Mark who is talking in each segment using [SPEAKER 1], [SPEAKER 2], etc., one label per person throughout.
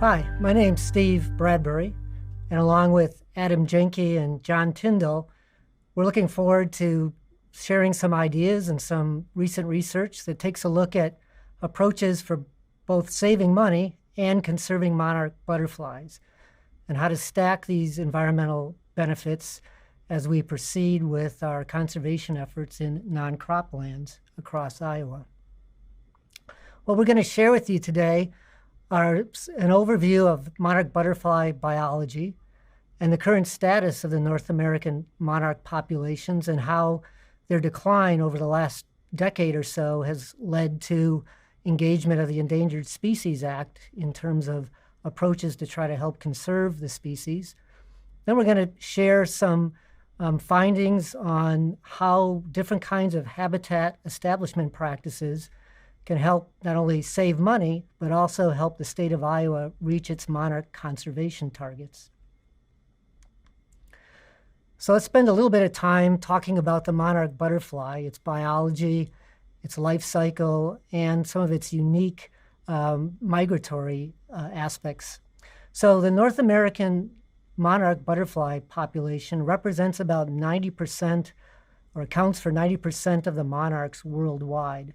[SPEAKER 1] Hi, my name's Steve Bradbury, and along with Adam Janke and John Tyndall, we're looking forward to sharing some ideas and some recent research that takes a look at approaches for both saving money and conserving monarch butterflies, and how to stack these environmental benefits as we proceed with our conservation efforts in non-croplands across Iowa. What we're going to share with you today are an overview of monarch butterfly biology and the current status of the North American monarch populations and how their decline over the last decade or so has led to engagement of the Endangered Species Act in terms of approaches to try to help conserve the species. Then we're going to share some findings on how different kinds of habitat establishment practices can help not only save money, but also help the state of Iowa reach its monarch conservation targets. So let's spend a little bit of time talking about the monarch butterfly, its biology, its life cycle, and some of its unique migratory aspects. So the North American monarch butterfly population represents about 90% or accounts for 90% of the monarchs worldwide.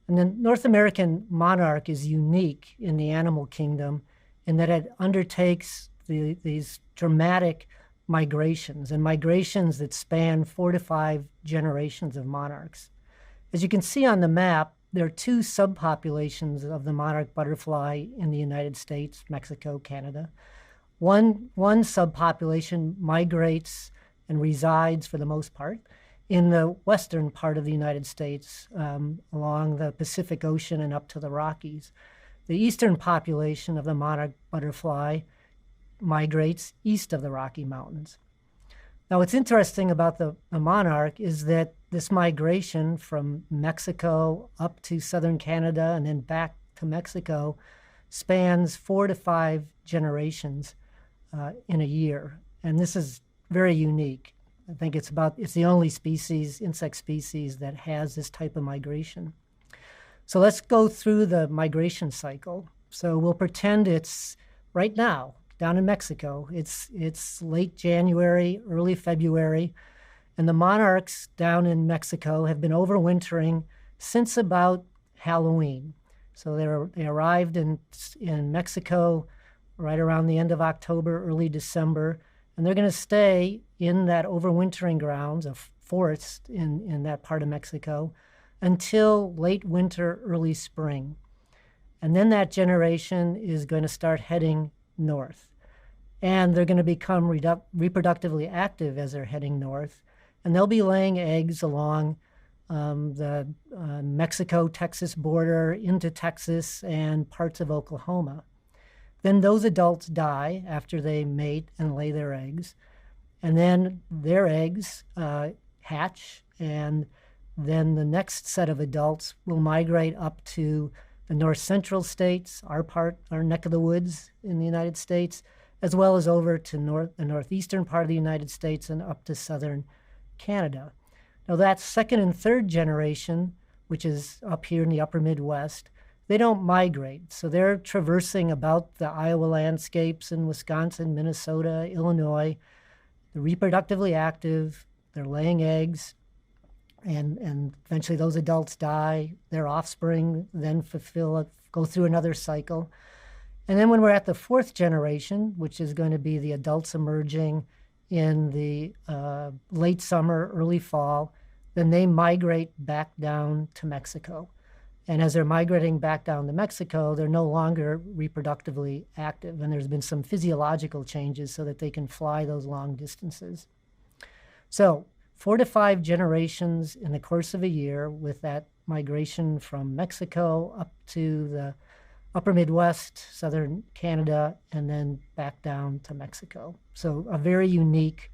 [SPEAKER 1] And the North American monarch is unique in the animal kingdom in that it undertakes these dramatic migrations, and migrations that span 4 to 5 generations of monarchs. As you can see on the map, there are two subpopulations of the monarch butterfly in the United States, Mexico, Canada. One subpopulation migrates and resides, for the most part, in the western part of the United States, along the Pacific Ocean and up to the Rockies. The eastern population of the monarch butterfly migrates east of the Rocky Mountains. Now, what's interesting about the monarch is that this migration from Mexico up to southern Canada and then back to Mexico spans 4 to 5 generations in a year. And this is very unique. I think it's the only species, insect species, that has this type of migration. So let's go through the migration cycle. So we'll pretend it's right now, down in Mexico. It's late January, early February, and the monarchs down in Mexico have been overwintering since about Halloween. So they arrived in Mexico right around the end of October, early December, and they're going to stay in that overwintering grounds, a forest in that part of Mexico, until late winter, early spring. And then that generation is going to start heading north. And they're going to become reproductively active as they're heading north. And they'll be laying eggs along the Mexico-Texas border into Texas and parts of Oklahoma. Then those adults die after they mate and lay their eggs. And then their eggs hatch, and then the next set of adults will migrate up to the north central states, our neck of the woods in the United States, as well as over to the northeastern part of the United States and up to southern Canada. Now that second and third generation, which is up here in the upper Midwest, they don't migrate. So they're traversing about the Iowa landscapes in Wisconsin, Minnesota, Illinois. They're reproductively active, they're laying eggs, and eventually those adults die. Their offspring then go through another cycle. And then when we're at the fourth generation, which is going to be the adults emerging in the late summer, early fall, then they migrate back down to Mexico. And as they're migrating back down to Mexico, they're no longer reproductively active. And there's been some physiological changes so that they can fly those long distances. So 4 to 5 generations in the course of a year, with that migration from Mexico up to the upper Midwest, southern Canada, and then back down to Mexico. So a very unique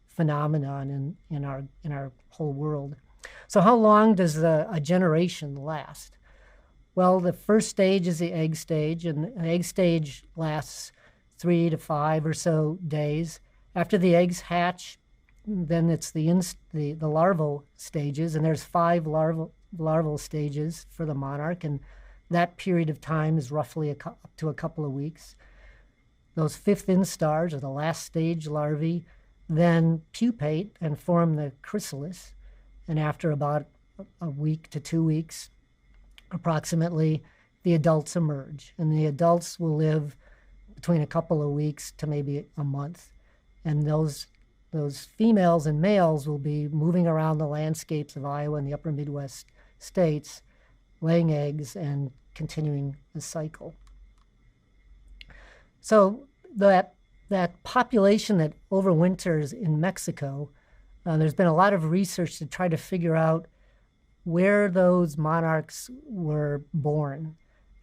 [SPEAKER 1] phenomenon in our whole world. So how long does a generation last? Well, the first stage is the egg stage, and the egg stage lasts 3 to 5 or so days. After the eggs hatch, then it's the larval stages, and there's 5 larval stages for the monarch, and That period of time is roughly up to a couple of weeks. Those fifth instars, or the last stage larvae, then pupate and form the chrysalis. And after about a week to 2 weeks, approximately, the adults emerge. And the adults will live between a couple of weeks to maybe a month. And those females and males will be moving around the landscapes of Iowa and the upper Midwest states, laying eggs and continuing the cycle. So that population that overwinters in Mexico, there's been a lot of research to try to figure out where those monarchs were born,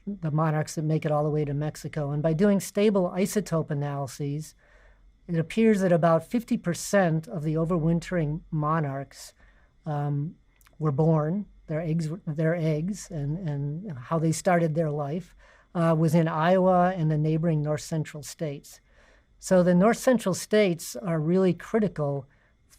[SPEAKER 1] the monarchs that make it all the way to Mexico. And by doing stable isotope analyses, it appears that about 50% of the overwintering monarchs were born, their eggs and how they started their life, was in Iowa and the neighboring north central states. So the north central states are really critical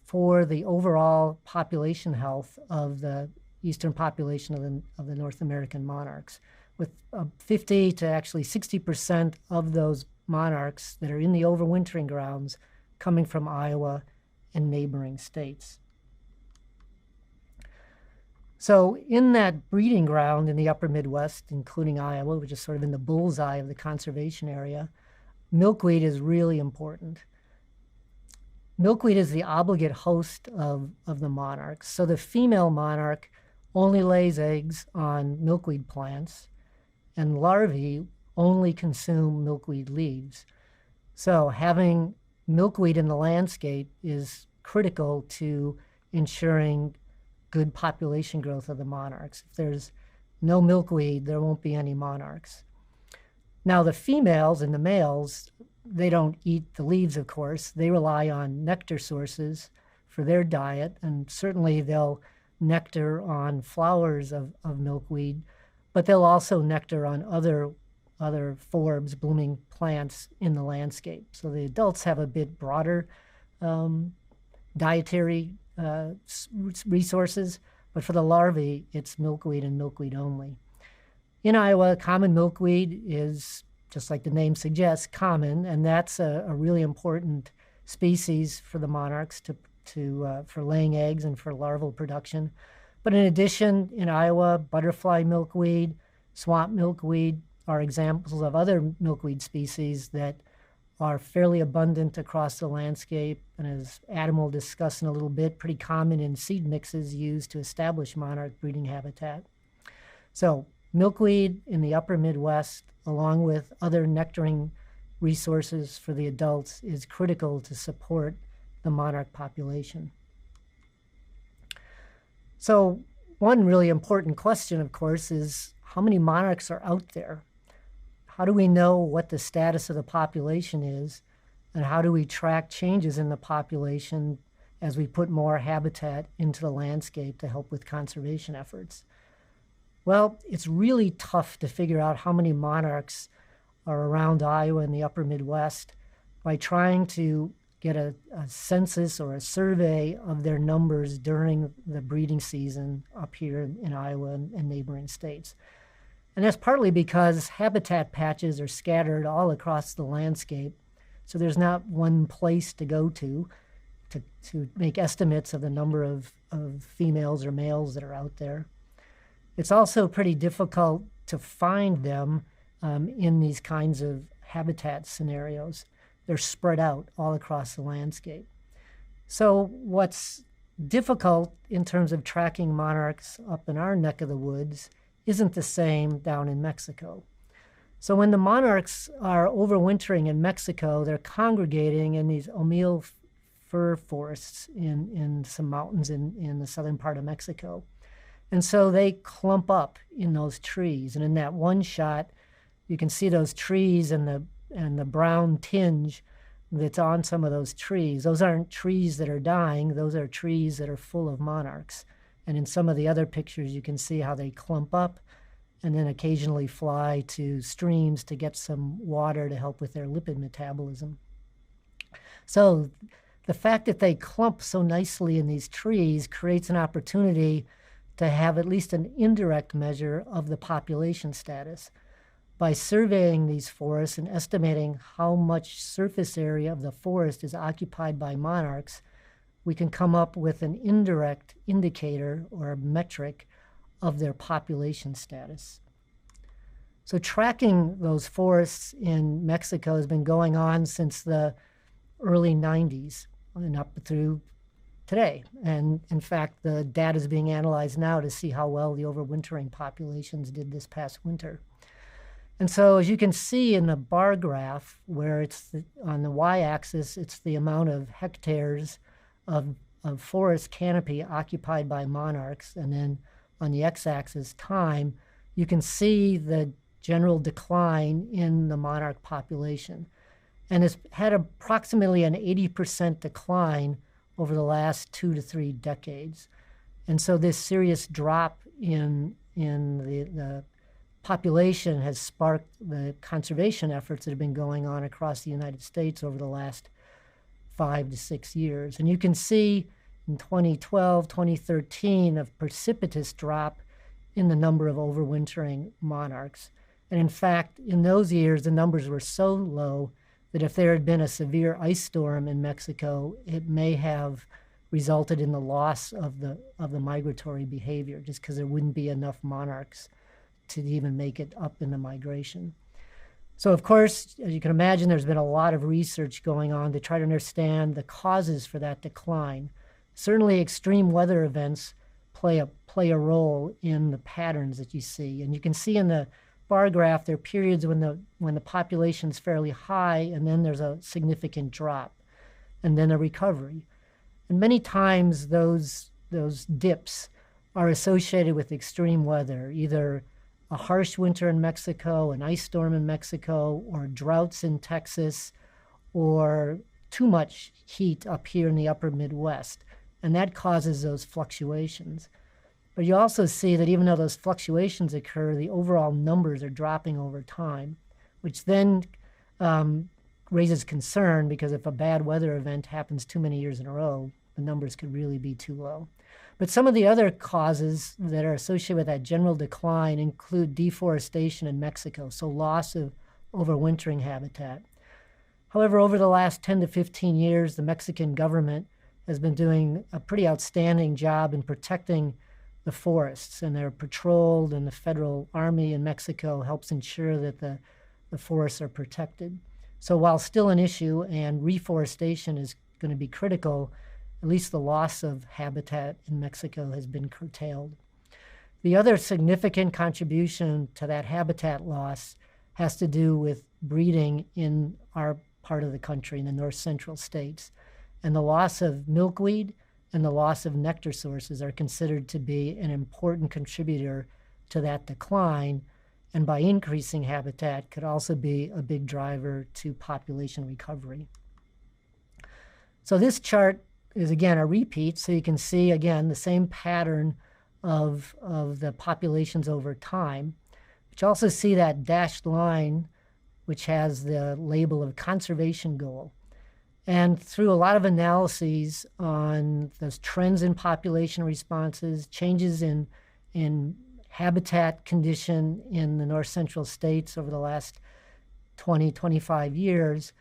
[SPEAKER 1] for the overall population health of the eastern population of the North American monarchs, with 50 to actually 60% of those monarchs that are in the overwintering grounds coming from Iowa and neighboring states. So in that breeding ground in the upper Midwest, including Iowa, which is sort of in the bullseye of the conservation area, milkweed is really important. Milkweed is the obligate host of the monarchs. So the female monarch only lays eggs on milkweed plants, and larvae only consume milkweed leaves. So having milkweed in the landscape is critical to ensuring good population growth of the monarchs. If there's no milkweed, there won't be any monarchs. Now the females and the males, they don't eat the leaves, of course. They rely on nectar sources for their diet, and certainly they'll nectar on flowers of milkweed, but they'll also nectar on other forbs, blooming plants in the landscape. So the adults have a bit broader dietary resources, but for the larvae, it's milkweed and milkweed only. In Iowa, common milkweed is, just like the name suggests, common, and that's a really important species for the monarchs for laying eggs and for larval production. But in addition, in Iowa, butterfly milkweed, swamp milkweed are examples of other milkweed species that are fairly abundant across the landscape, and as Adam will discuss in a little bit, pretty common in seed mixes used to establish monarch breeding habitat. So milkweed in the upper Midwest, along with other nectaring resources for the adults, is critical to support the monarch population. So one really important question, of course, is how many monarchs are out there? How do we know what the status of the population is, and how do we track changes in the population as we put more habitat into the landscape to help with conservation efforts? Well, it's really tough to figure out how many monarchs are around Iowa and the upper Midwest by trying to get a census or a survey of their numbers during the breeding season up here in Iowa and neighboring states. And that's partly because habitat patches are scattered all across the landscape, so there's not one place to go to make estimates of the number of females or males that are out there. It's also pretty difficult to find them in these kinds of habitat scenarios. They're spread out all across the landscape. So what's difficult in terms of tracking monarchs up in our neck of the woods isn't the same down in Mexico. So when the monarchs are overwintering in Mexico, they're congregating in these Omeel fir forests in some mountains in the southern part of Mexico. And so they clump up in those trees. And in that one shot, you can see those trees and the brown tinge that's on some of those trees. Those aren't trees that are dying. Those are trees that are full of monarchs. And in some of the other pictures, you can see how they clump up and then occasionally fly to streams to get some water to help with their lipid metabolism. So the fact that they clump so nicely in these trees creates an opportunity to have at least an indirect measure of the population status. By surveying these forests and estimating how much surface area of the forest is occupied by monarchs, we can come up with an indirect indicator or a metric of their population status. So tracking those forests in Mexico has been going on since the early 90s and up through today. And in fact, the data is being analyzed now to see how well the overwintering populations did this past winter. And so as you can see in the bar graph, where it's on the y-axis, it's the amount of hectares of forest canopy occupied by monarchs, and then on the x-axis, time, you can see the general decline in the monarch population. And it's had approximately an 80% decline over the last 2 to 3 decades. And so this serious drop in the population has sparked the conservation efforts that have been going on across the United States over the last 5 to 6 years. And you can see in 2012, 2013, a precipitous drop in the number of overwintering monarchs. And in fact, in those years, the numbers were so low that if there had been a severe ice storm in Mexico, it may have resulted in the loss of the migratory behavior, just because there wouldn't be enough monarchs to even make it up in the migration. So of course, as you can imagine, there's been a lot of research going on to try to understand the causes for that decline. Certainly extreme weather events play a role in the patterns that you see. And you can see in the bar graph, there are periods when the population is fairly high, and then there's a significant drop, and then a recovery. And many times those dips are associated with extreme weather, either a harsh winter in Mexico, an ice storm in Mexico, or droughts in Texas, or too much heat up here in the upper Midwest. And that causes those fluctuations. But you also see that even though those fluctuations occur, the overall numbers are dropping over time, which then raises concern, because if a bad weather event happens too many years in a row, the numbers could really be too low. But some of the other causes that are associated with that general decline include deforestation in Mexico, so loss of overwintering habitat. However, over the last 10 to 15 years, the Mexican government has been doing a pretty outstanding job in protecting the forests, and they're patrolled, and the federal army in Mexico helps ensure that the forests are protected. So while still an issue and reforestation is going to be critical, at least the loss of habitat in Mexico has been curtailed. The other significant contribution to that habitat loss has to do with breeding in our part of the country, in the north central states. And the loss of milkweed and the loss of nectar sources are considered to be an important contributor to that decline, and by increasing habitat could also be a big driver to population recovery. So this chart is again a repeat, so you can see again the same pattern of the populations over time, but you also see that dashed line which has the label of conservation goal. And through a lot of analyses on those trends in population responses, changes in habitat condition in the north central states over the last 20, 25 years,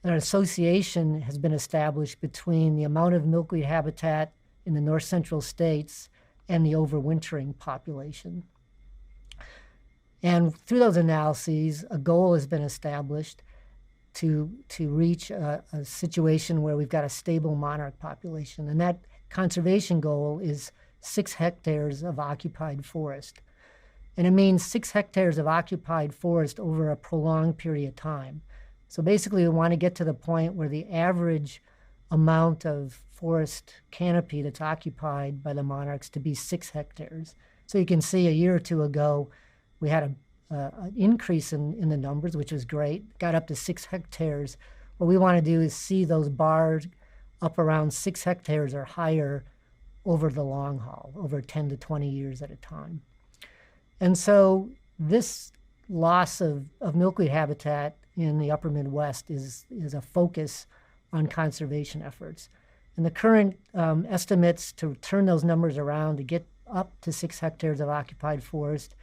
[SPEAKER 1] an association has been established between the amount of milkweed habitat in the north central states and the overwintering population. And through those analyses, a goal has been established to reach a situation where we've got a stable monarch population. And that conservation goal is 6 hectares of occupied forest. And it means 6 hectares of occupied forest over a prolonged period of time. So basically, we want to get to the point where the average amount of forest canopy that's occupied by the monarchs to be 6 hectares. So you can see a year or two ago, we had an increase in the numbers, which was great, got up to 6 hectares. What we want to do is see those bars up around 6 hectares or higher over the long haul, over 10 to 20 years at a time. And so this loss of milkweed habitat in the upper Midwest is a focus on conservation efforts. And the current estimates to turn those numbers around to get up to 6 hectares of occupied forest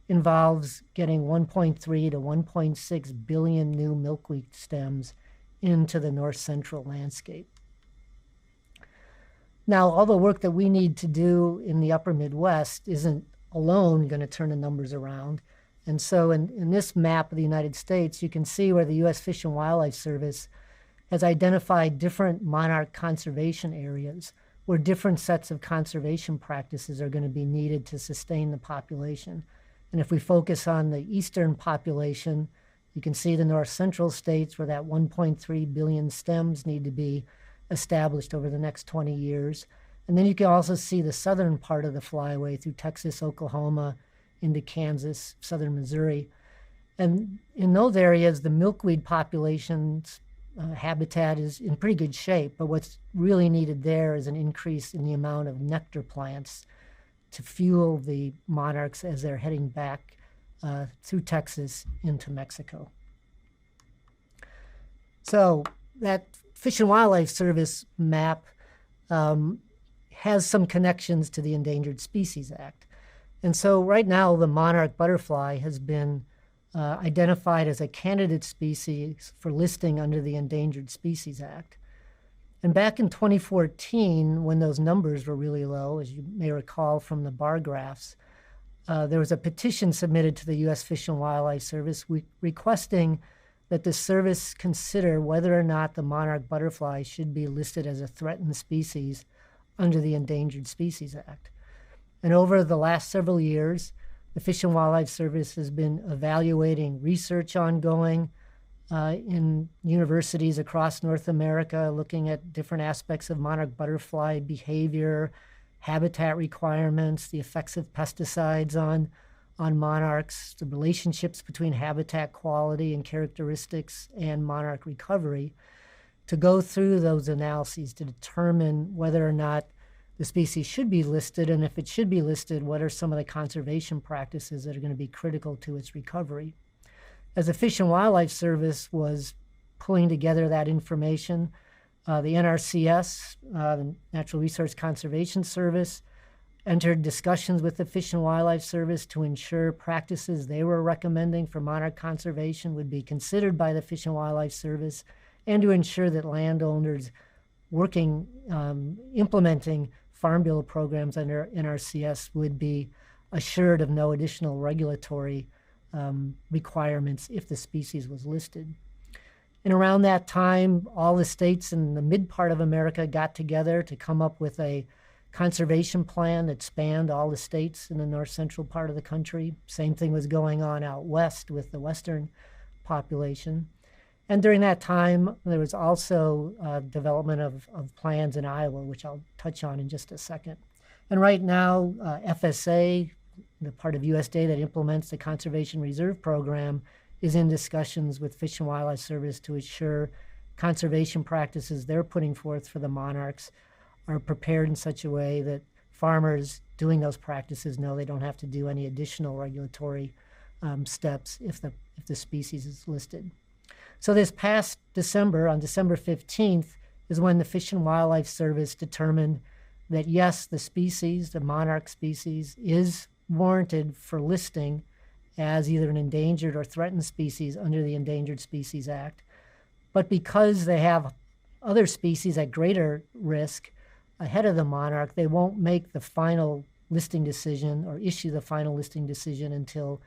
[SPEAKER 1] involves getting 1.3 to 1.6 billion new milkweed stems into the north central landscape. Now, all the work that we need to do in the upper Midwest isn't alone going to turn the numbers around. And so in this map of the United States, you can see where the U.S. Fish and Wildlife Service has identified different monarch conservation areas where different sets of conservation practices are going to be needed to sustain the population. And if we focus on the eastern population, you can see the north central states where that 1.3 billion stems need to be established over the next 20 years. And then you can also see the southern part of the flyway through Texas, Oklahoma, into Kansas, southern Missouri. And in those areas, the milkweed population's habitat is in pretty good shape, but what's really needed there is an increase in the amount of nectar plants to fuel the monarchs as they're heading back through Texas into Mexico. So that Fish and Wildlife Service map has some connections to the Endangered Species Act. And so right now, the monarch butterfly has been identified as a candidate species for listing under the Endangered Species Act. And back in 2014, when those numbers were really low, as you may recall from the bar graphs, there was a petition submitted to the U.S. Fish and Wildlife Service requesting that the service consider whether or not the monarch butterfly should be listed as a threatened species under the Endangered Species Act. And over the last several years, the Fish and Wildlife Service has been evaluating research ongoing in universities across North America, looking at different aspects of monarch butterfly behavior, habitat requirements, the effects of pesticides on monarchs, the relationships between habitat quality and characteristics and monarch recovery, to go through those analyses to determine whether or not the species should be listed, and if it should be listed, what are some of the conservation practices that are going to be critical to its recovery. As the Fish and Wildlife Service was pulling together that information, the NRCS, the Natural Resource Conservation Service, entered discussions with the Fish and Wildlife Service to ensure practices they were recommending for monarch conservation would be considered by the Fish and Wildlife Service, and to ensure that landowners working, implementing Farm Bill programs under NRCS would be assured of no additional regulatory requirements if the species was listed. And around that time, all the states in the mid part of America got together to come up with a conservation plan that spanned all the states in the north central part of the country. Same thing was going on out west with the western population. And during that time, there was also development of plans in Iowa, which I'll touch on in just a second. And right now, FSA, the part of USDA that implements the Conservation Reserve Program, is in discussions with Fish and Wildlife Service to ensure conservation practices they're putting forth for the monarchs are prepared in such a way that farmers doing those practices know they don't have to do any additional regulatory steps if the species is listed. So this past December, on December 15th, is when the Fish and Wildlife Service determined that yes, the species, the monarch species, is warranted for listing as either an endangered or threatened species under the Endangered Species Act. But because they have other species at greater risk ahead of the monarch, they won't make the final listing decision or issue the final listing decision until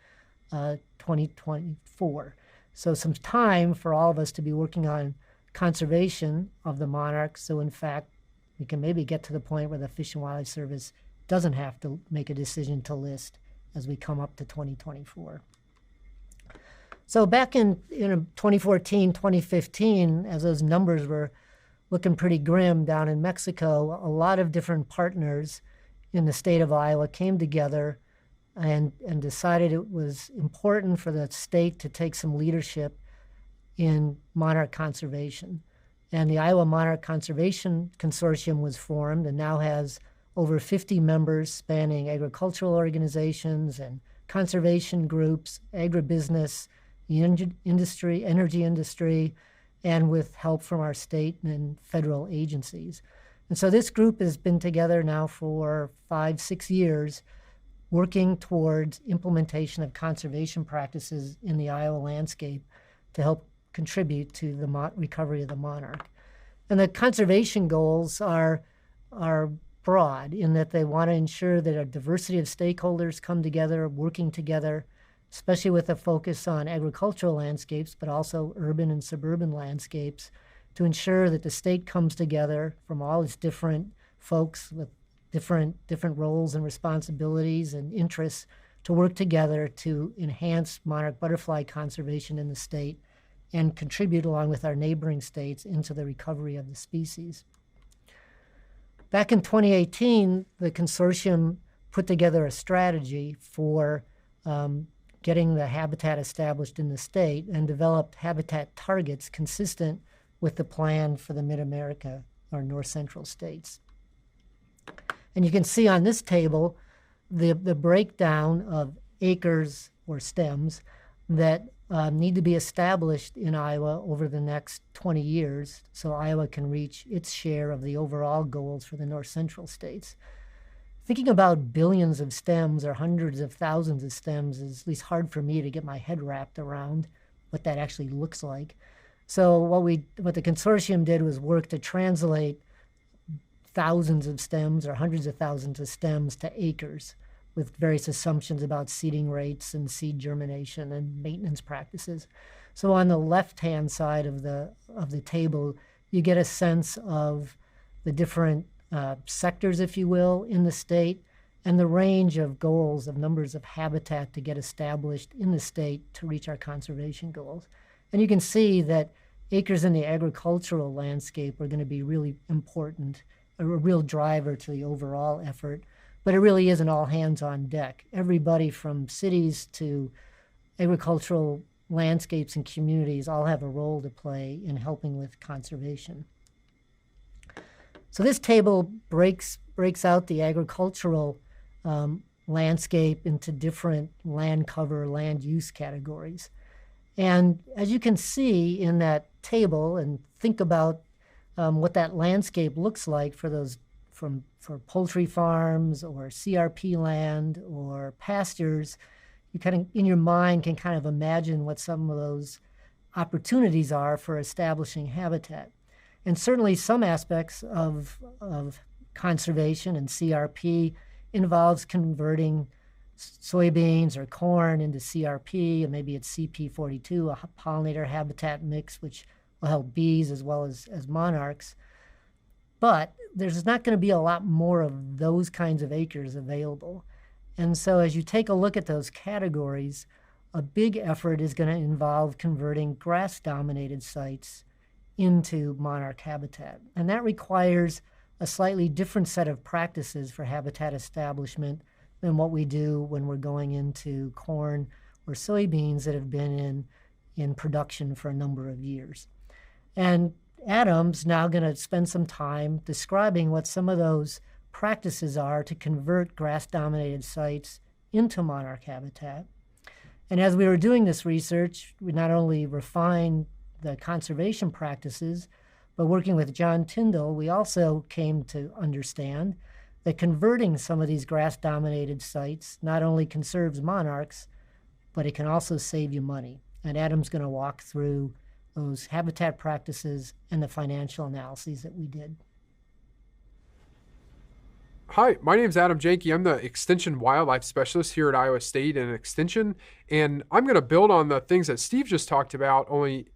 [SPEAKER 1] 2024. So some time for all of us to be working on conservation of the monarchs. So in fact, we can maybe get to the point where the Fish and Wildlife Service doesn't have to make a decision to list as we come up to 2024. So back in 2014, 2015, as those numbers were looking pretty grim down in Mexico, a lot of different partners in the state of Iowa came together and decided it was important for the state to take some leadership in monarch conservation. And the Iowa Monarch Conservation Consortium was formed and now has over 50 members spanning agricultural organizations and conservation groups, agribusiness, the energy industry, and with help from our state and federal agencies. And so this group has been together now for 5-6 years, working towards implementation of conservation practices in the Iowa landscape to help contribute to the recovery of the monarch. And the conservation goals are broad in that they want to ensure that a diversity of stakeholders come together, working together, especially with a focus on agricultural landscapes, but also urban and suburban landscapes, to ensure that the state comes together from all its different folks with different roles and responsibilities and interests to work together to enhance monarch butterfly conservation in the state and contribute along with our neighboring states into the recovery of the species. Back in 2018, the consortium put together a strategy for getting the habitat established in the state and developed habitat targets consistent with the plan for the Mid-America or North Central states. And you can see on this table the breakdown of acres or stems that need to be established in Iowa over the next 20 years so Iowa can reach its share of the overall goals for the North Central states. Thinking about billions of stems or hundreds of thousands of stems is at least hard for me to get my head wrapped around what that actually looks like. So what the consortium did was work to translate thousands of stems or hundreds of thousands of stems to acres with various assumptions about seeding rates and seed germination and maintenance practices. So on the left-hand side of the table, you get a sense of the different sectors, if you will, in the state and the range of goals of numbers of habitat to get established in the state to reach our conservation goals. And you can see that acres in the agricultural landscape are going to be really important, a real driver to the overall effort. But it really is an all hands on deck. Everybody from cities to agricultural landscapes and communities all have a role to play in helping with conservation. So this table breaks out the agricultural landscape into different land cover, land use categories. And as you can see in that table, and think about what that landscape looks like for those for poultry farms or CRP land or pastures, you kind of, in your mind, can kind of imagine what some of those opportunities are for establishing habitat. And certainly some aspects of conservation and CRP involves converting soybeans or corn into CRP, and maybe it's CP42, a pollinator habitat mix, which will help bees as well as monarchs. But there's not going to be a lot more of those kinds of acres available. And so as you take a look at those categories, a big effort is going to involve converting grass-dominated sites into monarch habitat. And that requires a slightly different set of practices for habitat establishment than what we do when we're going into corn or soybeans that have been in production for a number of years. And Adam's now going to spend some time describing what some of those practices are to convert grass-dominated sites into monarch habitat. And as we were doing this research, we not only refined the conservation practices, but working with John Tyndall, we also came to understand that converting some of these grass-dominated sites not only conserves monarchs, but it can also save you money. And Adam's going to walk through those habitat practices and the financial analyses that we did.
[SPEAKER 2] Hi, my name is Adam Janke. I'm the Extension Wildlife Specialist here at Iowa State and Extension, and I'm going to build on the things that Steve just talked about, only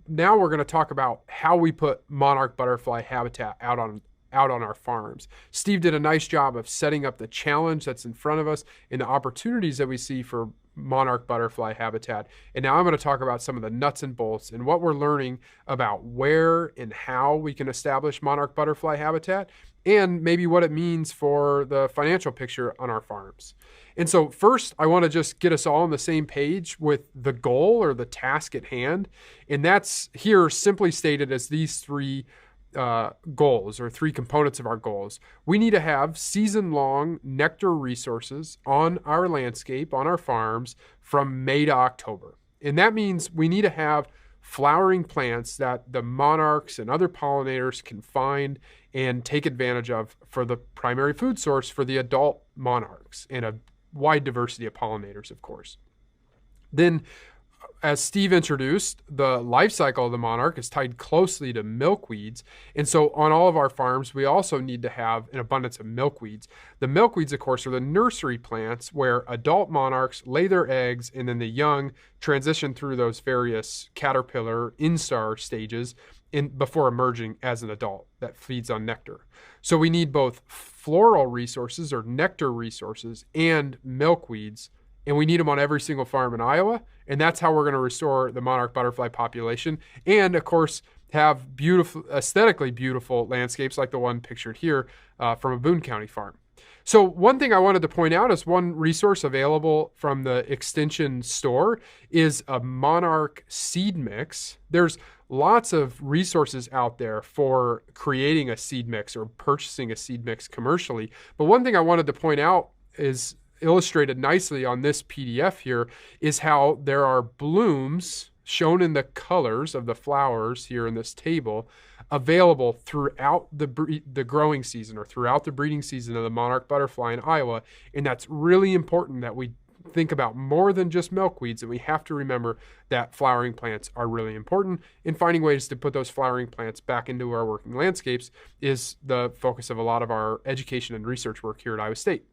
[SPEAKER 2] now we're going to talk about how we put monarch butterfly habitat out on our farms. Steve did a nice job of setting up the challenge that's in front of us and the opportunities that we see for monarch butterfly habitat. And now I'm going to talk about some of the nuts and bolts and what we're learning about where and how we can establish monarch butterfly habitat, and maybe what it means for the financial picture on our farms. And so first, I want to just get us all on the same page with the goal or the task at hand. And that's here simply stated as these three goals, or three components of our goals. We need to have season-long nectar resources on our landscape, on our farms, from May to October. And that means we need to have flowering plants that the monarchs and other pollinators can find and take advantage of for the primary food source for the adult monarchs and a wide diversity of pollinators, of course. Then, as Steve introduced, the life cycle of the monarch is tied closely to milkweeds. And so on all of our farms, we also need to have an abundance of milkweeds. The milkweeds, of course, are the nursery plants where adult monarchs lay their eggs and then the young transition through those various caterpillar instar stages before emerging as an adult that feeds on nectar. So we need both floral resources or nectar resources and milkweeds, and we need them on every single farm in Iowa. And that's how we're going to restore the monarch butterfly population. And of course, have beautiful, aesthetically beautiful landscapes like the one pictured here from a Boone County farm. So one thing I wanted to point out is one resource available from the Extension store is a Monarch Seed mix. There's lots of resources out there for creating a seed mix or purchasing a seed mix commercially. But one thing I wanted to point out is illustrated nicely on this PDF here is how there are blooms shown in the colors of the flowers here in this table available throughout the growing season or throughout the breeding season of the monarch butterfly in Iowa. And that's really important that we think about more than just milkweeds, and we have to remember that flowering plants are really important, and finding ways to put those flowering plants back into our working landscapes is the focus of a lot of our education and research work here at Iowa State.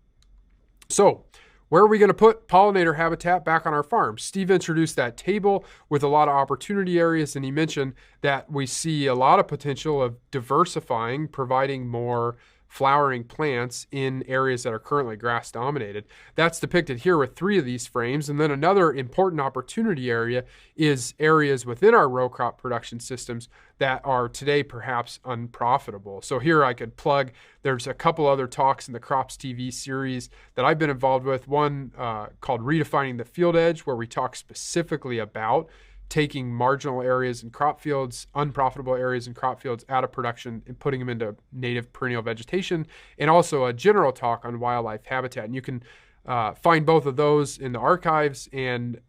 [SPEAKER 2] So, where are we going to put pollinator habitat back on our farms? Steve introduced that table with a lot of opportunity areas, and he mentioned that we see a lot of potential of diversifying, providing more flowering plants in areas that are currently grass dominated. That's depicted here with 3 of these frames. And then another important opportunity area is areas within our row crop production systems that are today perhaps unprofitable. So here I could plug, there's a couple other talks in the CropTV series that I've been involved with. One called Redefining the Field Edge, where we talk specifically about taking marginal areas in crop fields, unprofitable areas in crop fields out of production and putting them into native perennial vegetation, and also a general talk on wildlife habitat. And you can find both of those in the archives and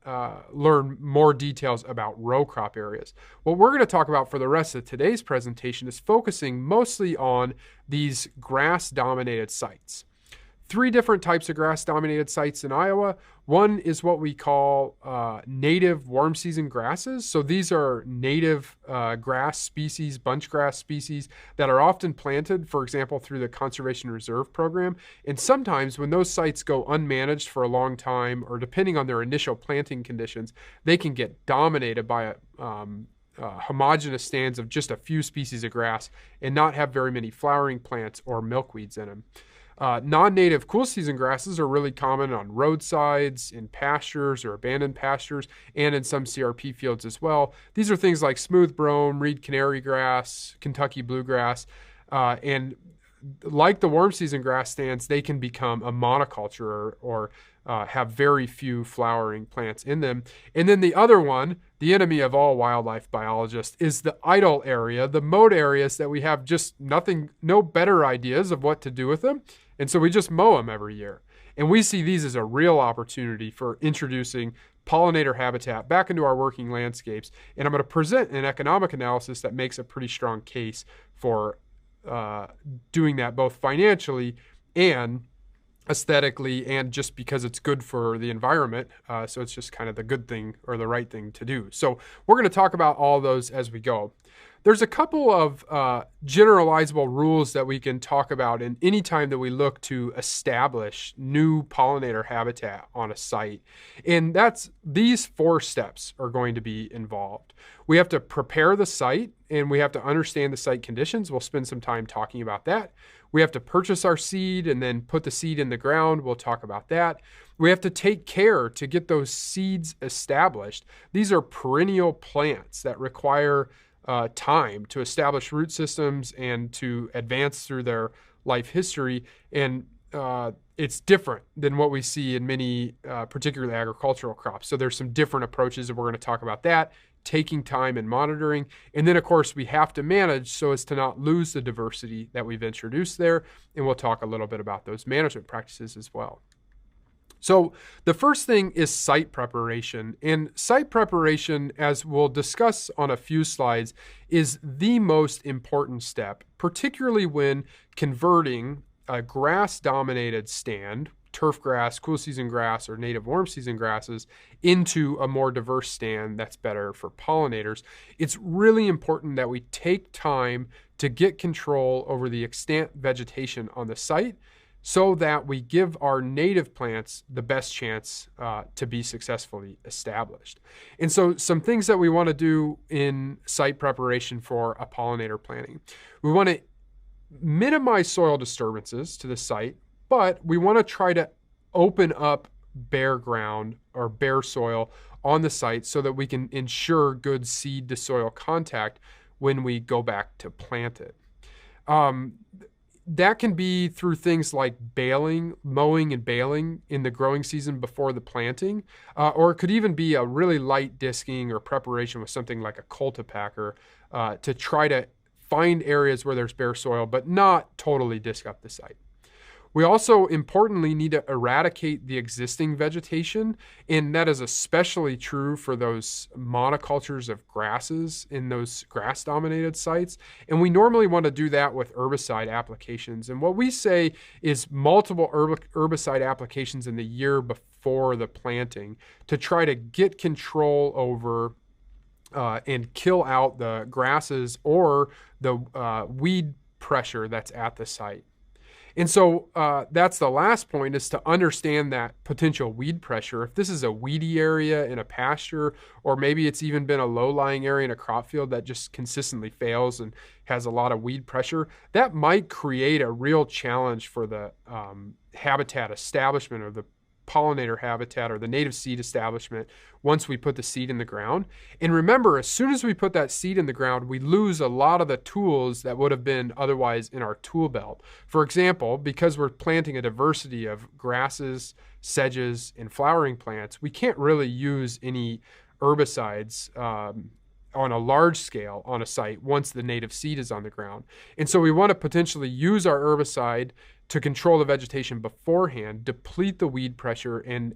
[SPEAKER 2] learn more details about row crop areas. What we're going to talk about for the rest of today's presentation is focusing mostly on these grass-dominated sites. 3 different types of grass-dominated sites in Iowa. One is what we call native warm season grasses. So these are native grass species, bunch grass species that are often planted, for example, through the Conservation Reserve Program. And sometimes when those sites go unmanaged for a long time, or depending on their initial planting conditions, they can get dominated by homogeneous stands of just a few species of grass and not have very many flowering plants or milkweeds in them. Non-native cool season grasses are really common on roadsides, in pastures or abandoned pastures, and in some CRP fields as well. These are things like smooth brome, reed canary grass, Kentucky bluegrass, and like the warm season grass stands, they can become a monoculture or have very few flowering plants in them. And then the other one, the enemy of all wildlife biologists, is the idle area, the mowed areas that we have just no better ideas of what to do with them. And so we just mow them every year. And we see these as a real opportunity for introducing pollinator habitat back into our working landscapes. And I'm going to present an economic analysis that makes a pretty strong case for doing that both financially and aesthetically, and just because it's good for the environment. So it's just kind of the good thing or the right thing to do. So we're going to talk about all those as we go. There's a couple of generalizable rules that we can talk about in any time that we look to establish new pollinator habitat on a site. And these 4 steps are going to be involved. We have to prepare the site, and we have to understand the site conditions. We'll spend some time talking about that. We have to purchase our seed and then put the seed in the ground. We'll talk about that. We have to take care to get those seeds established. These are perennial plants that require time to establish root systems and to advance through their life history. And it's different than what we see in many, particularly agricultural crops. So there's some different approaches, and we're going to talk about that, taking time and monitoring. And then, of course, we have to manage so as to not lose the diversity that we've introduced there. And we'll talk a little bit about those management practices as well. So the first thing is site preparation. And site preparation, as we'll discuss on a few slides, is the most important step, particularly when converting a grass-dominated stand, turf grass, cool season grass, or native warm season grasses, into a more diverse stand that's better for pollinators. It's really important that we take time to get control over the extant vegetation on the site, so that we give our native plants the best chance to be successfully established. And so some things that we want to do in site preparation for a pollinator planting. We want to minimize soil disturbances to the site, but we want to try to open up bare ground or bare soil on the site so that we can ensure good seed to soil contact when we go back to plant it. That can be through things like baling, mowing and baling in the growing season before the planting, or it could even be a really light disking or preparation with something like a cultipacker to try to find areas where there's bare soil, but not totally disc up the site. We also importantly need to eradicate the existing vegetation, and that is especially true for those monocultures of grasses in those grass-dominated sites. And we normally want to do that with herbicide applications. And what we say is multiple herbicide applications in the year before the planting to try to get control over and kill out the grasses or the weed pressure that's at the site. And so that's the last point, is to understand that potential weed pressure. If this is a weedy area in a pasture, or maybe it's even been a low-lying area in a crop field that just consistently fails and has a lot of weed pressure, that might create a real challenge for the habitat establishment, or the pollinator habitat, or the native seed establishment once we put the seed in the ground. And remember, as soon as we put that seed in the ground, we lose a lot of the tools that would have been otherwise in our tool belt. For example, because we're planting a diversity of grasses, sedges, and flowering plants, we can't really use any herbicides on a large scale on a site once the native seed is on the ground. And so we want to potentially use our herbicide to control the vegetation beforehand, deplete the weed pressure, and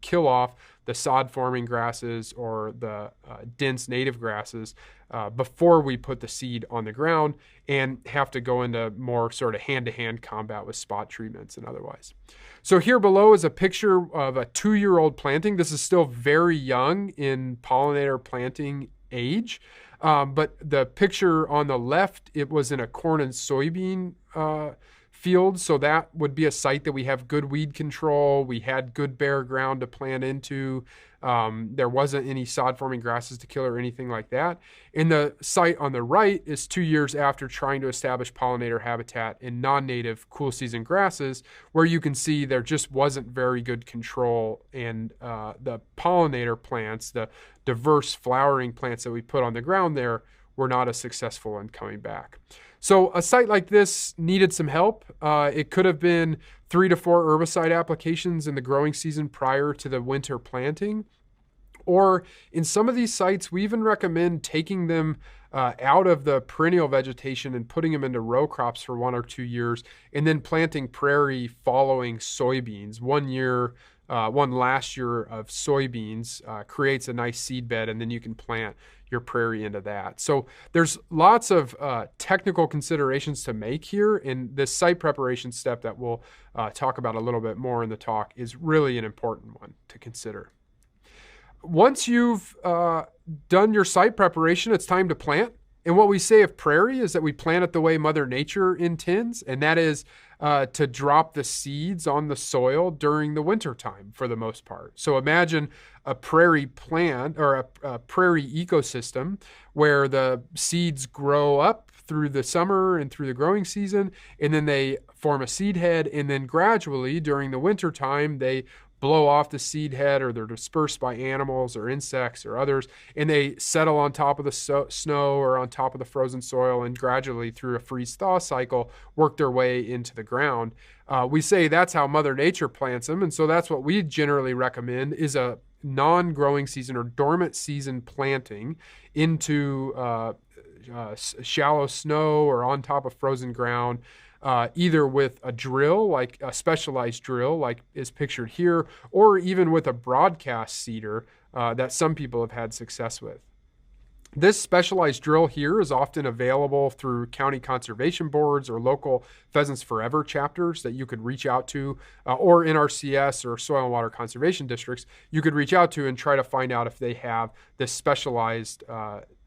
[SPEAKER 2] kill off the sod-forming grasses or the dense native grasses before we put the seed on the ground, and have to go into more sort of hand-to-hand combat with spot treatments and otherwise. So here below is a picture of a 2-year-old planting. This is still very young in pollinator planting age, but the picture on the left, it was in a corn and soybean field, so that would be a site that we have good weed control. We had good bare ground to plant into. There wasn't any sod-forming grasses to kill or anything like that. And the site on the right is 2 years after trying to establish pollinator habitat in non-native cool season grasses, where you can see there just wasn't very good control, and the pollinator plants, the diverse flowering plants that we put on the ground there, were not as successful in coming back. So a site like this needed some help. It could have been 3 to 4 herbicide applications in the growing season prior to the winter planting. Or in some of these sites, we even recommend taking them out of the perennial vegetation and putting them into row crops for 1 or 2 years, and then planting prairie following soybeans. One last year of soybeans creates a nice seed bed, and then you can plant your prairie into that. So there's lots of technical considerations to make here, and this site preparation step that we'll talk about a little bit more in the talk is really an important one to consider. Once you've done your site preparation, it's time to plant. And what we say of prairie is that we plant it the way Mother Nature intends, and that is to drop the seeds on the soil during the winter time for the most part. So imagine a prairie plant, or a prairie ecosystem, where the seeds grow up through the summer and through the growing season, and then they form a seed head, and then gradually during the winter time they blow off the seed head, or they're dispersed by animals or insects or others, and they settle on top of the snow or on top of the frozen soil, and gradually through a freeze-thaw cycle work their way into the ground. We say that's how Mother Nature plants them, and so that's what we generally recommend, is a non-growing season or dormant season planting into shallow snow or on top of frozen ground. either with a drill, like a specialized drill, like is pictured here, or even with a broadcast seeder that some people have had success with. This specialized drill here is often available through county conservation boards or local Pheasants Forever chapters that you could reach out to, or NRCS or soil and water conservation districts you could reach out to and try to find out if they have this specialized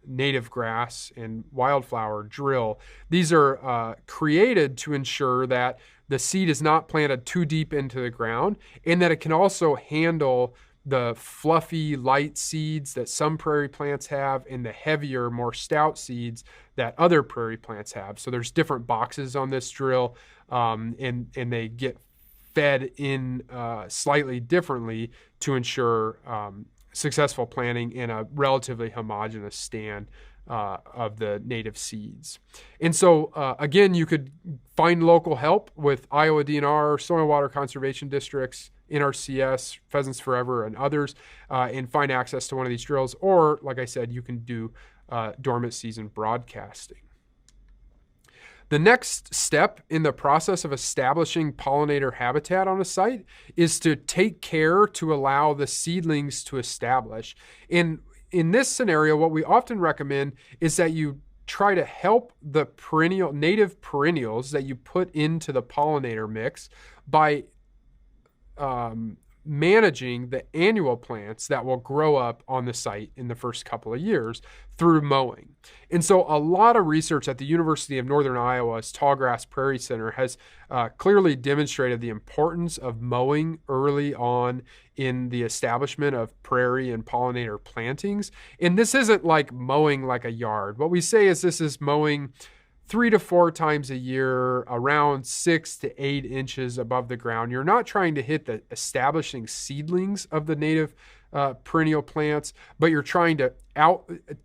[SPEAKER 2] native grass and wildflower drill. These are created to ensure that the seed is not planted too deep into the ground and that it can also handle the fluffy, light seeds that some prairie plants have and the heavier, more stout seeds that other prairie plants have. So there's different boxes on this drill, and they get fed in slightly differently to ensure successful planting in a relatively homogeneous stand of the native seeds. And so, again, you could find local help with Iowa DNR, Soil and Water Conservation Districts, NRCS, Pheasants Forever, and others, and find access to one of these drills. Or, like I said, you can do dormant season broadcasting. The next step in the process of establishing pollinator habitat on a site is to take care to allow the seedlings to establish. In this scenario, what we often recommend is that you try to help the native perennials that you put into the pollinator mix by managing the annual plants that will grow up on the site in the first couple of years through mowing. And so a lot of research at the University of Northern Iowa's Tallgrass Prairie Center has clearly demonstrated the importance of mowing early on in the establishment of prairie and pollinator plantings. And this isn't like mowing like a yard. What we say is this is mowing 3 to 4 times a year, around 6 to 8 inches above the ground. You're not trying to hit the establishing seedlings of the native perennial plants, but you're trying to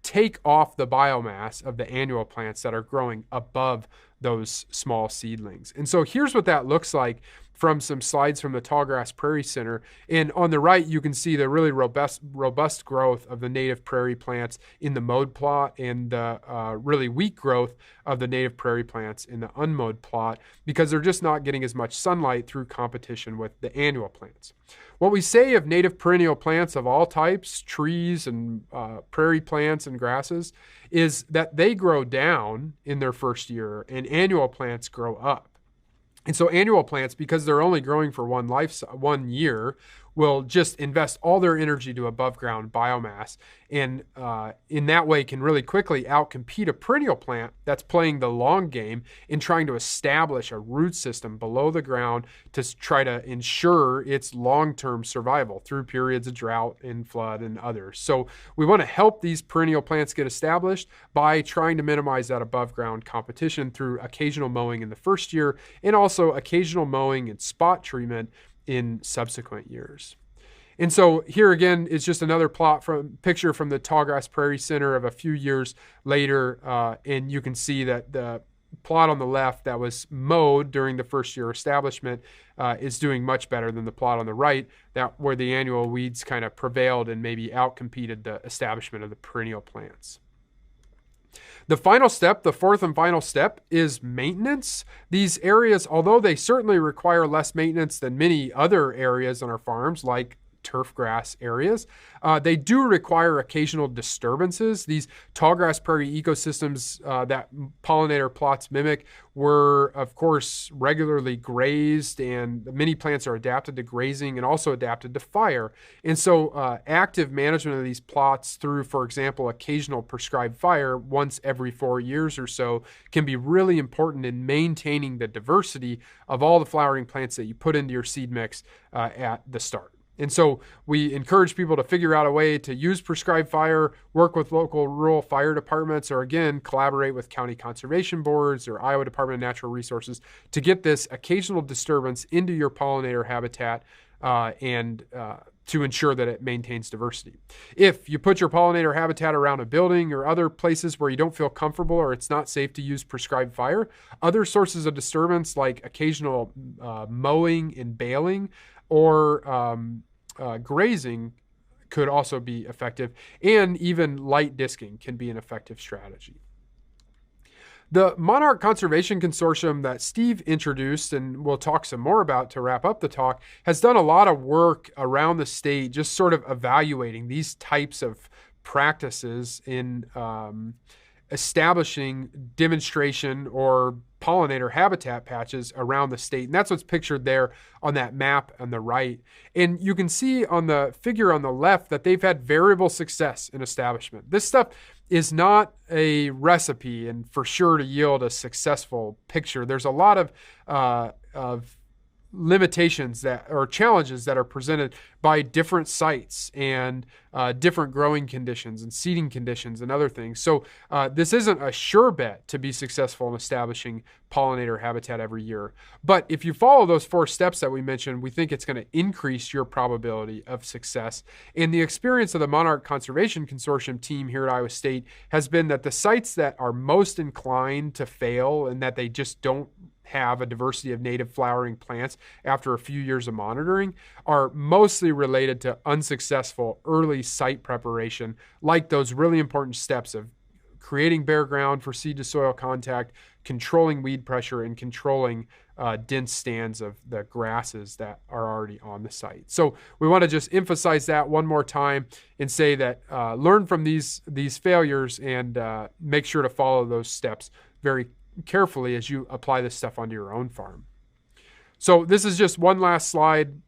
[SPEAKER 2] take off the biomass of the annual plants that are growing above those small seedlings. And so here's what that looks like from some slides from the Tallgrass Prairie Center. And on the right, you can see the really robust growth of the native prairie plants in the mowed plot and the really weak growth of the native prairie plants in the unmowed plot because they're just not getting as much sunlight through competition with the annual plants. What we say of native perennial plants of all types, trees and prairie plants and grasses, is that they grow down in their first year and annual plants grow up. And so annual plants, because they're only growing for 1 year, will just invest all their energy to above ground biomass. And in that way can really quickly outcompete a perennial plant that's playing the long game in trying to establish a root system below the ground to try to ensure its long-term survival through periods of drought and flood and others. So we want to help these perennial plants get established by trying to minimize that above ground competition through occasional mowing in the first year and also occasional mowing and spot treatment in subsequent years. And so here again is just another picture from the Tallgrass Prairie Center of a few years later, and you can see that the plot on the left that was mowed during the first year establishment is doing much better than the plot on the right, where the annual weeds kind of prevailed and maybe outcompeted the establishment of the perennial plants. The final step, the fourth and final step, is maintenance. These areas, although they certainly require less maintenance than many other areas on our farms, like turf grass areas, they do require occasional disturbances. These tallgrass prairie ecosystems that pollinator plots mimic were, of course, regularly grazed, and many plants are adapted to grazing and also adapted to fire. And so active management of these plots through, for example, occasional prescribed fire once every 4 years or so can be really important in maintaining the diversity of all the flowering plants that you put into your seed mix at the start. And so we encourage people to figure out a way to use prescribed fire, work with local rural fire departments, or again, collaborate with county conservation boards or Iowa Department of Natural Resources to get this occasional disturbance into your pollinator habitat and to ensure that it maintains diversity. If you put your pollinator habitat around a building or other places where you don't feel comfortable or it's not safe to use prescribed fire, other sources of disturbance like occasional mowing and baling or grazing could also be effective, and even light disking can be an effective strategy. The Monarch Conservation Consortium that Steve introduced, and we'll talk some more about to wrap up the talk, has done a lot of work around the state just sort of evaluating these types of practices in establishing demonstration or pollinator habitat patches around the state. And that's what's pictured there on that map on the right. And you can see on the figure on the left that they've had variable success in establishment. This stuff is not a recipe and for sure to yield a successful picture. There's a lot of limitations that or challenges that are presented by different sites and different growing conditions and seeding conditions and other things. So this isn't a sure bet to be successful in establishing pollinator habitat every year. But if you follow those 4 steps that we mentioned, we think it's going to increase your probability of success. And the experience of the Monarch Conservation Consortium team here at Iowa State has been that the sites that are most inclined to fail and that they just don't have a diversity of native flowering plants after a few years of monitoring are mostly related to unsuccessful early site preparation, like those really important steps of creating bare ground for seed to soil contact, controlling weed pressure, and controlling dense stands of the grasses that are already on the site. So we want to just emphasize that one more time and say that learn from these failures and make sure to follow those steps very carefully as you apply this stuff onto your own farm. So this is just one last slide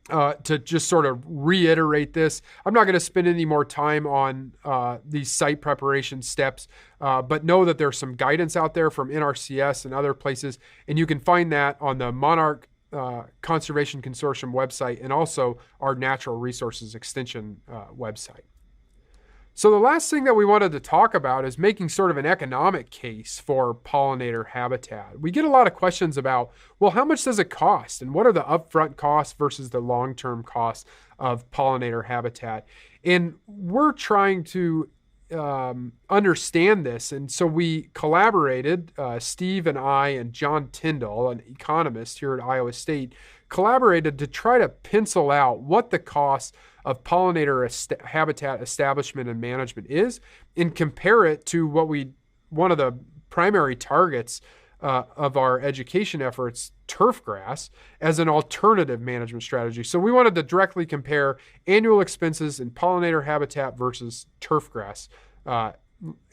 [SPEAKER 2] to just sort of reiterate this. I'm not going to spend any more time on these site preparation steps, but know that there's some guidance out there from NRCS and other places, and you can find that on the Monarch Conservation Consortium website and also our Natural Resources Extension website. So the last thing that we wanted to talk about is making sort of an economic case for pollinator habitat. We get a lot of questions about, well, how much does it cost? And what are the upfront costs versus the long-term costs of pollinator habitat? And we're trying to understand this. And so we collaborated, Steve and I and John Tyndall, an economist here at Iowa State, collaborated to try to pencil out what the cost of pollinator habitat establishment and management is and compare it to one of the primary targets of our education efforts, turf grass, as an alternative management strategy. So we wanted to directly compare annual expenses in pollinator habitat versus turf grass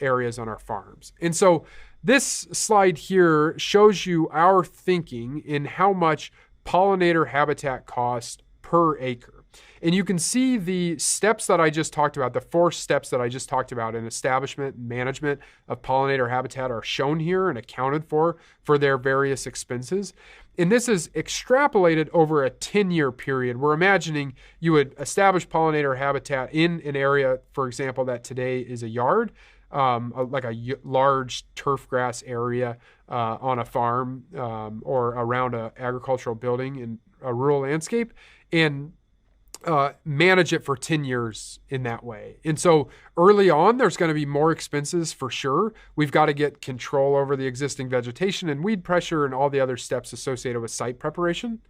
[SPEAKER 2] areas on our farms. And so this slide here shows you our thinking in how much pollinator habitat costs per acre. And you can see the steps that I just talked about, the 4 steps that I just talked about in establishment and management of pollinator habitat are shown here and accounted for their various expenses. And this is extrapolated over a 10-year period. We're imagining you would establish pollinator habitat in an area, for example, that today is a yard, like a large turf grass area on a farm or around an agricultural building in a rural landscape, and manage it for 10 years in that way. And so early on, there's going to be more expenses for sure. We've got to get control over the existing vegetation and weed pressure and all the other steps associated with site preparation.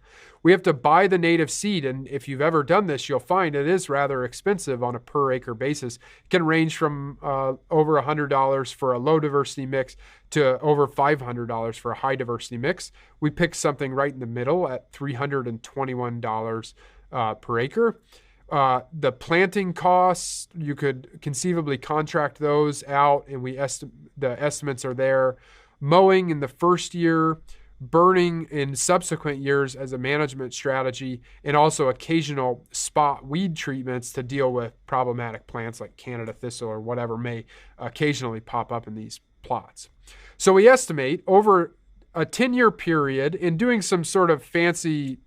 [SPEAKER 2] We have to buy the native seed. And if you've ever done this, you'll find it is rather expensive on a per acre basis. It can range from over $100 for a low diversity mix to over $500 for a high diversity mix. We picked something right in the middle at $321 per acre. The planting costs, you could conceivably contract those out, and the estimates are there. Mowing in the first year, burning in subsequent years as a management strategy, and also occasional spot weed treatments to deal with problematic plants like Canada thistle or whatever may occasionally pop up in these plots. So we estimate over a 10-year period, in doing some sort of fancy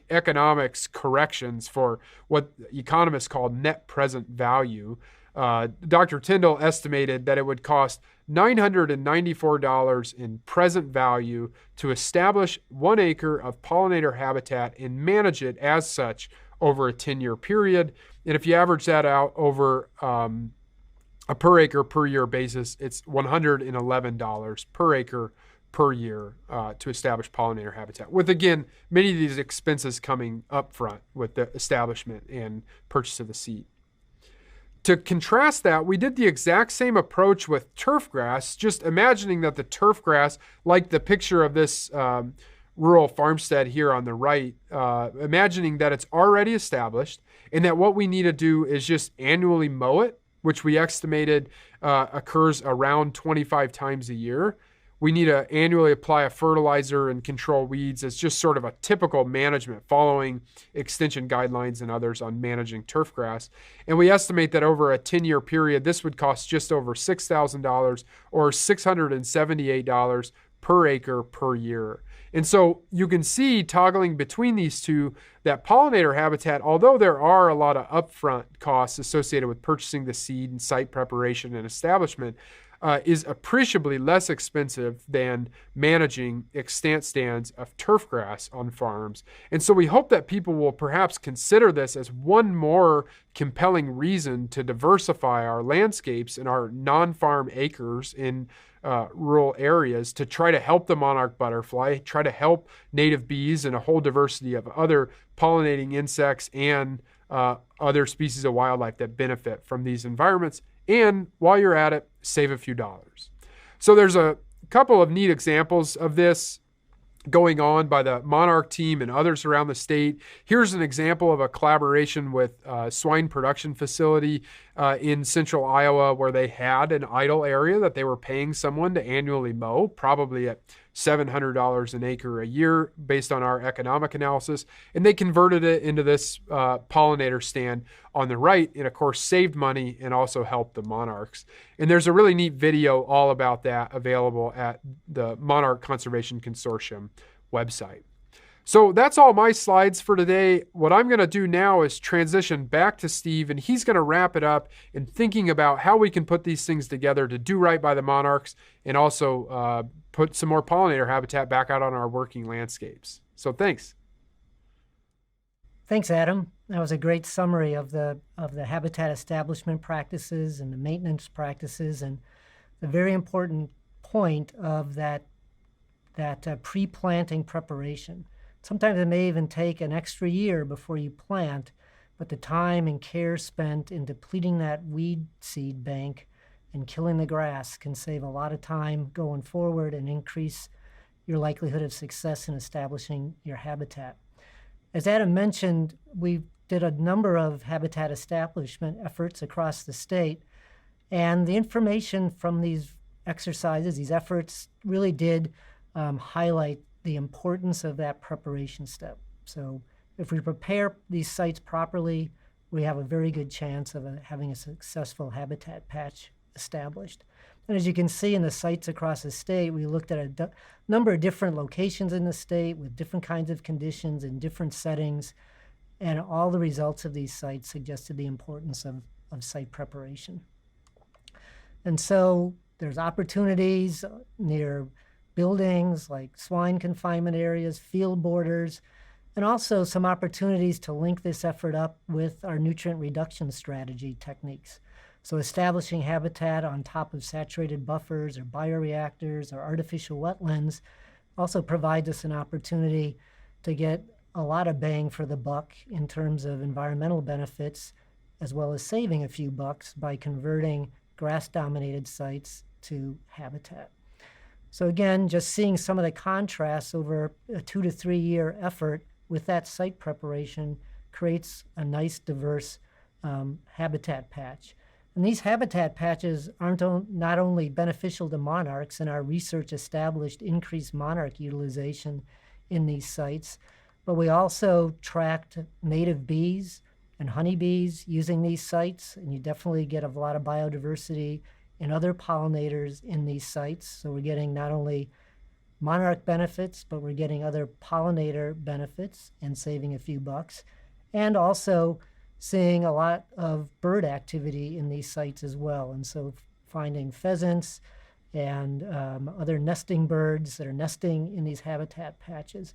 [SPEAKER 2] economics corrections for what economists call net present value, Dr. Tyndall estimated that it would cost $994 in present value to establish 1 acre of pollinator habitat and manage it as such over a 10-year period. And if you average that out over a per acre per year basis, it's $111 per acre per year to establish pollinator habitat, with, again, many of these expenses coming up front with the establishment and purchase of the seed. To contrast that, we did the exact same approach with turf grass, just imagining that the turf grass, like the picture of this rural farmstead here on the right, imagining that it's already established and that what we need to do is just annually mow it, which we estimated occurs around 25 times a year. We need to annually apply a fertilizer and control weeds as just sort of a typical management following extension guidelines and others on managing turf grass. And we estimate that over a 10-year period, this would cost just over $6,000 or $678 per acre per year. And so you can see, toggling between these two, that pollinator habitat, although there are a lot of upfront costs associated with purchasing the seed and site preparation and establishment, is appreciably less expensive than managing extant stands of turf grass on farms. And so we hope that people will perhaps consider this as one more compelling reason to diversify our landscapes and our non-farm acres in rural areas to try to help the monarch butterfly, try to help native bees and a whole diversity of other pollinating insects and other species of wildlife that benefit from these environments. And while you're at it, save a few dollars. So there's a couple of neat examples of this going on by the Monarch team and others around the state. Here's an example of a collaboration with a swine production facility in central Iowa, where they had an idle area that they were paying someone to annually mow, probably at $700 an acre a year based on our economic analysis. And they converted it into this pollinator stand on the right, and of course saved money and also helped the monarchs. And there's a really neat video all about that available at the Monarch Conservation Consortium website. So that's all my slides for today. What I'm going to do now is transition back to Steve, and he's going to wrap it up in thinking about how we can put these things together to do right by the monarchs and also put some more pollinator habitat back out on our working landscapes. So thanks.
[SPEAKER 1] Thanks, Adam. That was a great summary of the habitat establishment practices and the maintenance practices, and the very important point of that pre-planting preparation. Sometimes it may even take an extra year before you plant, but the time and care spent in depleting that weed seed bank and killing the grass can save a lot of time going forward and increase your likelihood of success in establishing your habitat. As Adam mentioned, we did a number of habitat establishment efforts across the state, and the information from these exercises, these efforts, really did highlight the importance of that preparation step. So if we prepare these sites properly, we have a very good chance of having a successful habitat patch established. And as you can see in the sites across the state, we looked at a number of different locations in the state with different kinds of conditions in different settings, and all the results of these sites suggested the importance of site preparation. And so there's opportunities near buildings like swine confinement areas, field borders, and also some opportunities to link this effort up with our nutrient reduction strategy techniques. So establishing habitat on top of saturated buffers or bioreactors or artificial wetlands also provides us an opportunity to get a lot of bang for the buck in terms of environmental benefits, as well as saving a few bucks by converting grass-dominated sites to habitat. So again, just seeing some of the contrasts over a 2 to 3 year effort with that site preparation creates a nice, diverse habitat patch. And these habitat patches aren't not only beneficial to monarchs, and our research established increased monarch utilization in these sites, but we also tracked native bees and honeybees using these sites, and you definitely get a lot of biodiversity and other pollinators in these sites. So we're getting not only monarch benefits, but we're getting other pollinator benefits and saving a few bucks, and also seeing a lot of bird activity in these sites as well. And so finding pheasants and other nesting birds that are nesting in these habitat patches.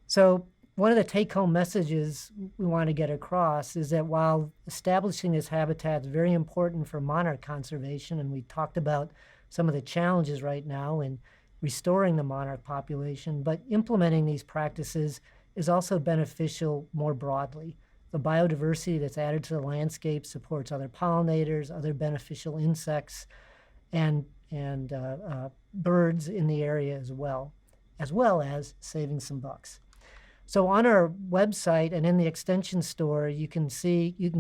[SPEAKER 1] So one of the take-home messages we want to get across is that while establishing this habitat is very important for monarch conservation, and we talked about some of the challenges right now in restoring the monarch population, but implementing these practices is also beneficial more broadly. the biodiversity that's added to the landscape supports other pollinators, other beneficial insects, and birds in the area as well as saving some bucks. So on our website and in the extension store, you can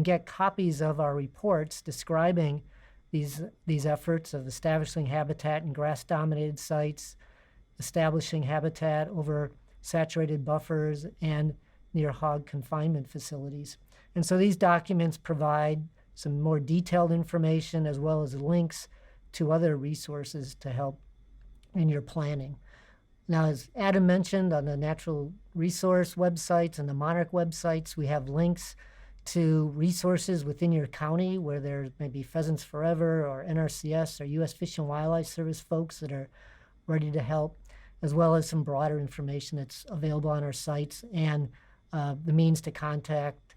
[SPEAKER 1] get copies of our reports describing these efforts of establishing habitat in grass-dominated sites, establishing habitat over saturated buffers, and near hog confinement facilities. And so these documents provide some more detailed information as well as links to other resources to help in your planning. Now, as Adam mentioned, on the natural resource websites and the Monarch websites, we have links to resources within your county where there may be Pheasants Forever or NRCS or U.S. Fish and Wildlife Service folks that are ready to help, as well as some broader information that's available on our sites and the means to contact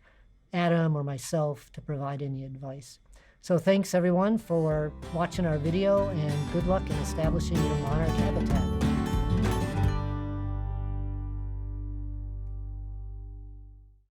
[SPEAKER 1] Adam or myself to provide any advice. So thanks everyone for watching our video, and good luck in establishing your monarch habitat.